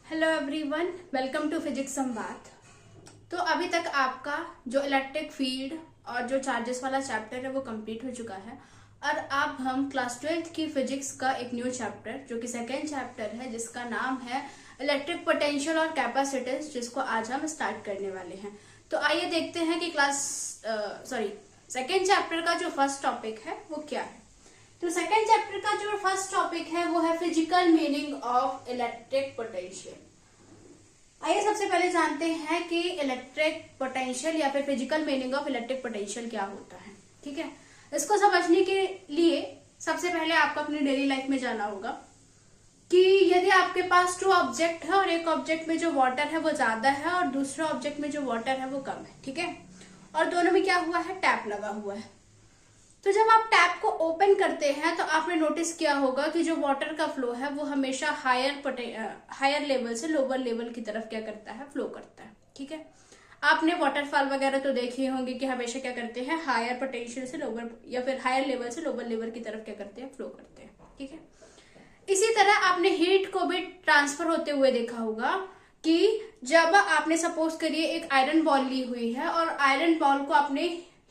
Hello everyone, welcome to physics Samvad. तो अभी तक आपका जो इलेक्ट्रिक फील्ड और जो चार्जेस वाला चैप्टर है वो कंप्लीट हो चुका है और अब हम क्लास 12th की फिजिक्स का एक न्यू चैप्टर जो कि सेकेंड चैप्टर है जिसका नाम है इलेक्ट्रिक पोटेंशियल और कैपेसिटेंस, जिसको आज हम स्टार्ट करने वाले हैं। तो आइए देखते हैं कि सेकेंड चैप्टर का जो फर्स्ट टॉपिक है वो क्या है। तो सेकेंड चैप्टर का जो फर्स्ट टॉपिक है वो है physical meaning of electric potential. आइए सबसे पहले जानते हैं कि इलेक्ट्रिक पोटेंशियल या फिर physical meaning of electric potential क्या होता है। ठीक है, इसको समझने के लिए सबसे पहले आपको अपनी डेली लाइफ में जाना होगा कि यदि आपके पास 2 ऑब्जेक्ट है और एक ऑब्जेक्ट में जो वाटर है वो ज्यादा है और दूसरे ऑब्जेक्ट में जो वाटर है वो कम है, ठीक है, और दोनों में क्या हुआ है, टैप लगा हुआ है। तो जब आप टैप को ओपन करते हैं तो आपने नोटिस किया होगा कि जो वाटर का फ्लो है वो हमेशा हायर लेवल से लोअर लेवल की तरफ क्या करता है, फ्लो करता है। ठीक है, आपने वाटरफॉल वगैरह तो देखे होंगे कि हमेशा क्या करते हैं, हायर पोटेंशियल से लोअर या फिर हायर लेवल से लोअर लेवल की तरफ क्या करते हैं, फ्लो करते हैं। ठीक है, इसी तरह आपने हीट को भी ट्रांसफर होते हुए देखा होगा कि जब आपने सपोज करिए एक आयरन बॉल ली हुई है और आयरन बॉल को आपने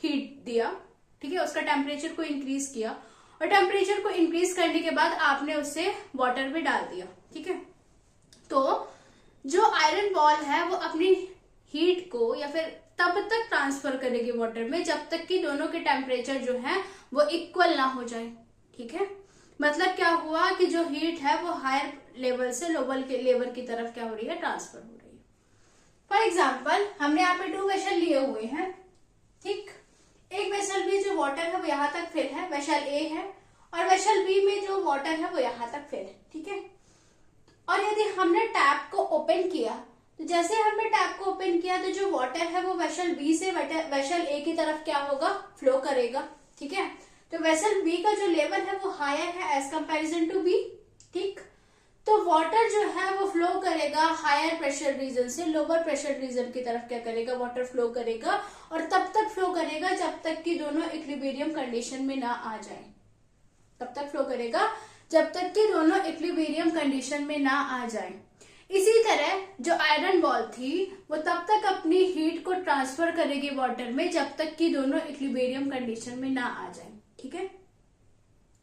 हीट दिया, ठीक है, उसका टेम्परेचर को इंक्रीज किया और टेम्परेचर को इंक्रीज करने के बाद आपने उसे वाटर में डाल दिया। ठीक है, तो जो आयरन बॉल है वो अपनी हीट को या फिर तब तक ट्रांसफर करेगी वाटर में जब तक कि दोनों के टेम्परेचर जो है वो इक्वल ना हो जाए। ठीक है, मतलब क्या हुआ कि जो हीट है वो हायर लेवल से लोअर के लेवल की तरफ क्या हो रही है, ट्रांसफर हो रही है। फॉर एग्जाम्पल हमने यहाँ पे 2 वेसल लिए हुए हैं। ठीक, एक वेसल में जो वाटर है वो यहाँ तक फिल है, वेसल ए है, और वेसल बी में जो वाटर है वो यहाँ तक फिल है। ठीक है, और यदि हमने टैप को ओपन किया तो जैसे हमने टैप को ओपन किया तो जो वाटर है वो वेसल बी से वेसल ए की तरफ क्या होगा, फ्लो करेगा। ठीक है, तो वेसल बी का जो लेवल है वो हायर है एज कंपैरिजन टू बी। ठीक, तो वाटर जो है वो फ्लो करेगा हायर प्रेशर रीजन से लोअर प्रेशर रीजन की तरफ क्या करेगा, वाटर फ्लो करेगा और तब तक फ्लो करेगा जब तक कि दोनों इक्विलिब्रियम कंडीशन में ना आ जाए। तब तक फ्लो करेगा जब तक कि दोनों इक्विलिब्रियम कंडीशन में ना आ जाए। इसी तरह जो आयरन बॉल थी वो तब तक अपनी हीट को ट्रांसफर करेगी वाटर में जब तक कि दोनों इक्विलिब्रियम कंडीशन में ना आ जाए। ठीक है,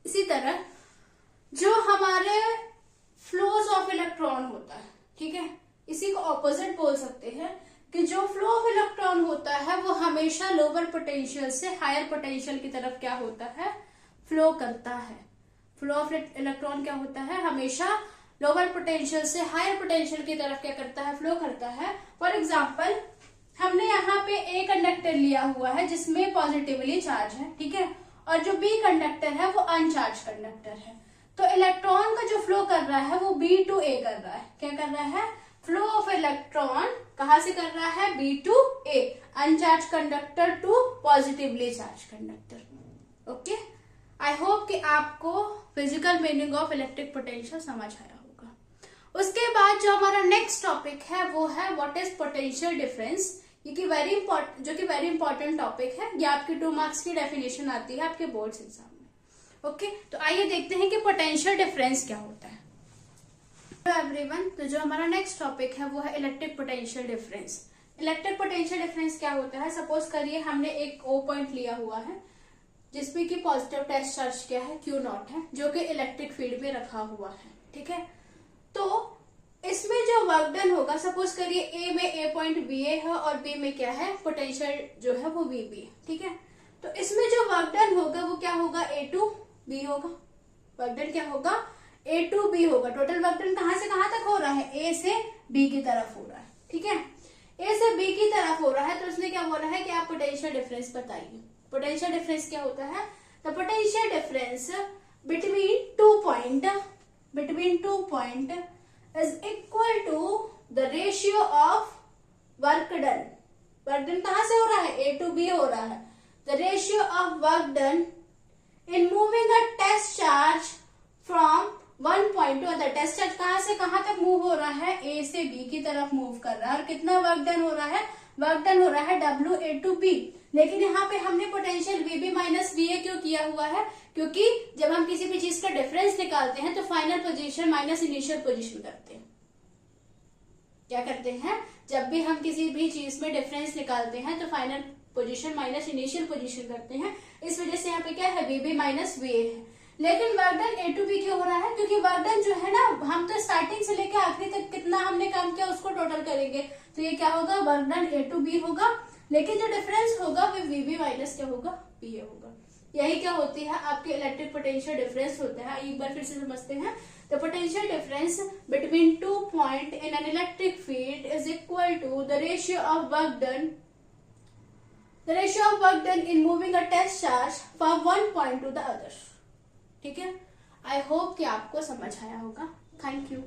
इसी तरह जो हमारे फ्लोज ऑफ इलेक्ट्रॉन होता है, ठीक है, इसी को ऑपोजिट बोल सकते हैं कि जो फ्लो ऑफ इलेक्ट्रॉन होता है वो हमेशा लोअर पोटेंशियल से हायर पोटेंशियल की तरफ क्या होता है, फ्लो करता है। फ्लो ऑफ इलेक्ट्रॉन क्या होता है, हमेशा लोअर पोटेंशियल से हायर पोटेंशियल की तरफ क्या करता है, फ्लो करता है। फॉर एग्जाम्पल हमने यहाँ पे ए कंडक्टर लिया हुआ है जिसमें पॉजिटिवली चार्ज है, ठीक है, और जो बी कंडक्टर है वो अनचार्ज कंडक्टर है। तो इलेक्ट्रॉन का जो फ्लो कर रहा है वो बी टू ए कर रहा है। क्या कर रहा है, फ्लो ऑफ इलेक्ट्रॉन कहां से कर रहा है, B to A, uncharged conductor to positively charged conductor. Okay, I hope कि आपको physical meaning of electric potential समझ आया होगा। उसके बाद जो हमारा नेक्स्ट टॉपिक है वो है व्हाट इज पोटेंशियल डिफरेंस, जो कि वेरी इंपॉर्टेंट टॉपिक है। ये आपकी 2 मार्क्स की डेफिनेशन आती है आपके बोर्ड्स एग्जाम में। ओके, तो आइए देखते हैं कि पोटेंशियल डिफरेंस क्या होता है। तो एवरीवन, तो जो हमारा नेक्स्ट टॉपिक है वो है electric potential difference. Electric potential difference क्या होता है, सपोज करिए हमने एक ओ पॉइंट लिया हुआ है जिसमें कि पॉजिटिव टेस्ट चार्ज क्या है, Q नॉट है, जो कि इलेक्ट्रिक फील्ड में रखा हुआ है। ठीक है, तो इसमें जो वर्क डन होगा, सपोज करिए ए में ए पॉइंट बी ए है और बी में क्या है, पोटेंशियल जो है वो वी बी है। ठीक है, तो इसमें जो वर्क डन होगा वो क्या होगा, ए टू बी होगा। वर्क डन क्या होगा, ए टू बी होगा। टोटल वर्क डन कहां से कहां तक हो रहा है, ए से बी की तरफ हो रहा है। ठीक है, ए से बी की तरफ हो रहा है, तो उसने क्या बोला है कि आप पोटेंशियल डिफरेंस बताइए। पोटेंशियल डिफरेंस क्या होता है, the potential difference between two point is equal to the ratio of work done. Work done कहां से हो रहा है, ए टू बी हो रहा है। The ratio of work done in moving a test charge from one point to other। Test charge कहां से कहां तक मूव हो रहा है, ए से बी की तरफ मूव कर रहा है, और कितना वर्क डन हो रहा है, वर्क डन हो रहा है W A to B। लेकिन यहाँ पे हमने पोटेंशियल VB माइनस VA क्यों किया हुआ है, क्योंकि जब हम किसी भी चीज का डिफरेंस निकालते हैं तो final position minus initial position करते हैं। क्या करते हैं, जब भी हम किसी भी चीज में डिफरेंस निकालते हैं तो final position minus initial position करते हैं। इस वजह से यहाँ पे क्या है, VB माइनस VA है। लेकिन work done A to B क्यों हो रहा है, क्योंकि वर्क डन जो है ना, हम तो स्टार्टिंग से लेकर आखिरी तक कितना हमने काम किया उसको टोटल करेंगे, तो ये क्या होगा, work done A to B होगा। लेकिन जो डिफरेंस होगा वो VB माइनस क्या होगा, VA होगा। यही क्या होती है आपकी इलेक्ट्रिक पोटेंशियल डिफरेंस होता है। एक बार फिर से समझते हैं। The potential difference between 2 point in an electric field is equal to the ratio of work done in moving a test charge from one point to the other। ठीक है, आई hope कि आपको समझ आया होगा। Thank you.